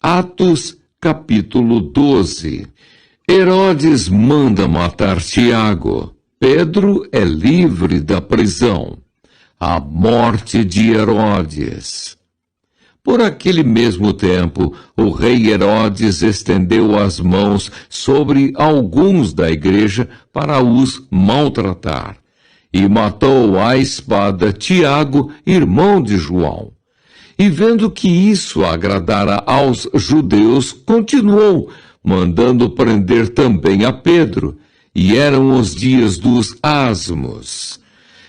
Atos, capítulo 12. Herodes manda matar Tiago. Pedro é livre da prisão. A morte de Herodes. Por aquele mesmo tempo, o rei Herodes estendeu as mãos sobre alguns da igreja para os maltratar, e matou à espada Tiago, irmão de João. E vendo que isso agradara aos judeus, continuou, mandando prender também a Pedro, e eram os dias dos asmos.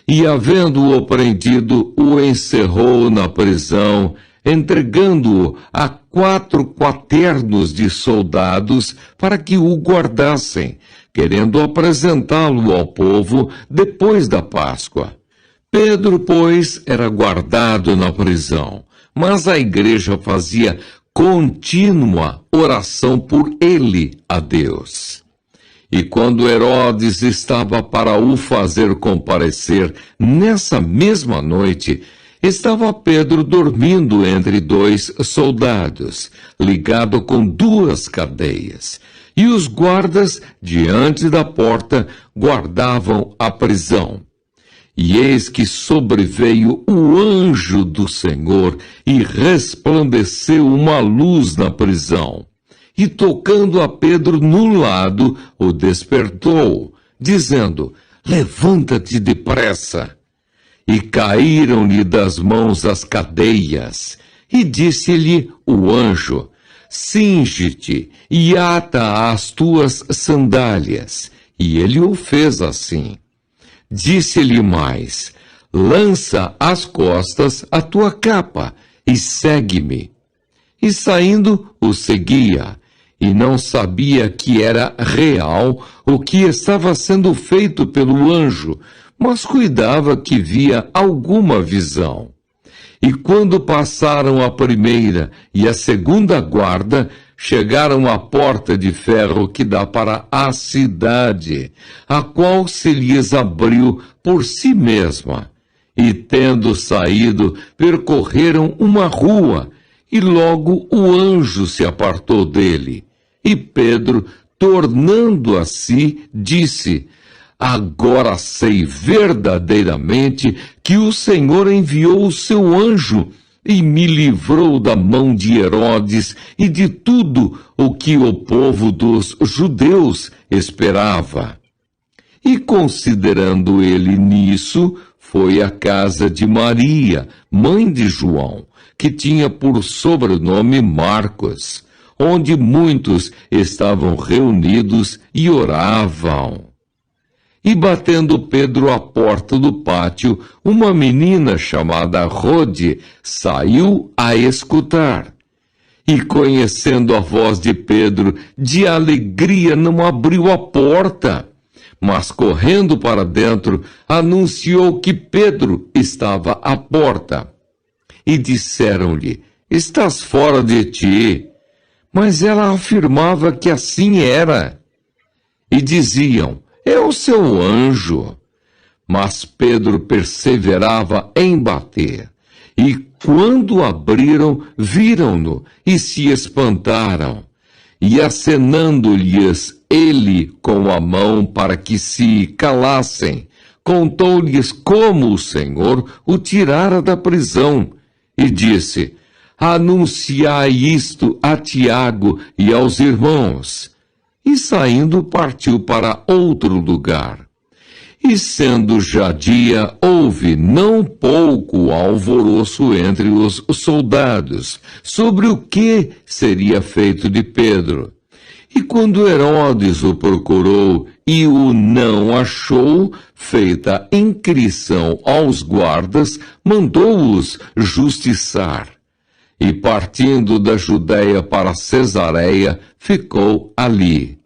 E havendo-o prendido, o encerrou na prisão, entregando-o a 4 quaternos de soldados para que o guardassem, querendo apresentá-lo ao povo depois da Páscoa. Pedro, pois, era guardado na prisão, mas a igreja fazia contínua oração por ele a Deus. E quando Herodes estava para o fazer comparecer, nessa mesma noite, estava Pedro dormindo entre 2 soldados, ligado com 2 cadeias, e os guardas, diante da porta, guardavam a prisão. E eis que sobreveio o anjo do Senhor, e resplandeceu uma luz na prisão. E tocando a Pedro no lado, o despertou, dizendo: levanta-te depressa. E caíram-lhe das mãos as cadeias. E disse-lhe o anjo: cinge-te e ata as tuas sandálias. E ele o fez assim. Disse-lhe mais: lança às costas a tua capa e segue-me. E saindo, o seguia, e não sabia que era real o que estava sendo feito pelo anjo, mas cuidava que via alguma visão. E quando passaram a primeira e a segunda guarda, chegaram à porta de ferro que dá para a cidade, a qual se lhes abriu por si mesma. E tendo saído, percorreram uma rua, e logo o anjo se apartou dele. E Pedro, tornando a si, disse: agora sei verdadeiramente que o Senhor enviou o seu anjo e me livrou da mão de Herodes e de tudo o que o povo dos judeus esperava. E considerando ele nisso, foi à casa de Maria, mãe de João, que tinha por sobrenome Marcos, onde muitos estavam reunidos e oravam. E batendo Pedro à porta do pátio, uma menina chamada Rode saiu a escutar. E conhecendo a voz de Pedro, de alegria não abriu a porta, mas correndo para dentro, anunciou que Pedro estava à porta. E disseram-lhe: estás fora de ti. Mas ela afirmava que assim era. E diziam: é o seu anjo. Mas Pedro perseverava em bater. E quando abriram, viram-no e se espantaram. E acenando-lhes ele com a mão para que se calassem, contou-lhes como o Senhor o tirara da prisão. E disse: anunciai isto a Tiago e aos irmãos. E saindo partiu para outro lugar. E sendo já dia, houve não pouco alvoroço entre os soldados, sobre o que seria feito de Pedro. E quando Herodes o procurou e o não achou, feita inquirição aos guardas, mandou-os justiçar. E partindo da Judéia para Cesareia, ficou ali.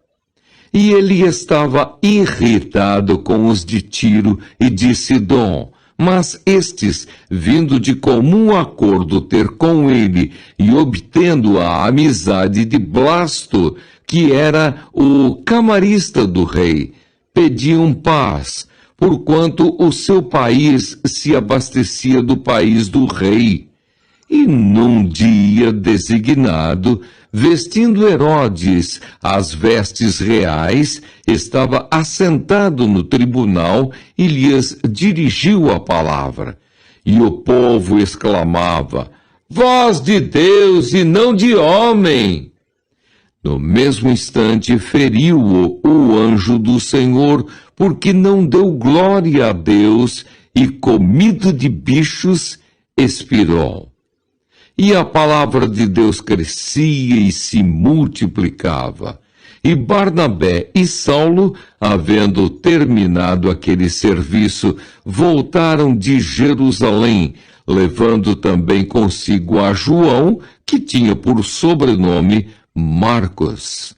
E ele estava irritado com os de Tiro e de Sidom, mas estes, vindo de comum acordo ter com ele e obtendo a amizade de Blasto, que era o camarista do rei, pediam paz, porquanto o seu país se abastecia do país do rei. E num dia designado, vestindo Herodes as vestes reais, estava assentado no tribunal e lhes dirigiu a palavra. E o povo exclamava: voz de Deus e não de homem! No mesmo instante feriu-o o anjo do Senhor, porque não deu glória a Deus e, comido de bichos, expirou. E a palavra de Deus crescia e se multiplicava. E Barnabé e Saulo, havendo terminado aquele serviço, voltaram de Jerusalém, levando também consigo a João, que tinha por sobrenome Marcos.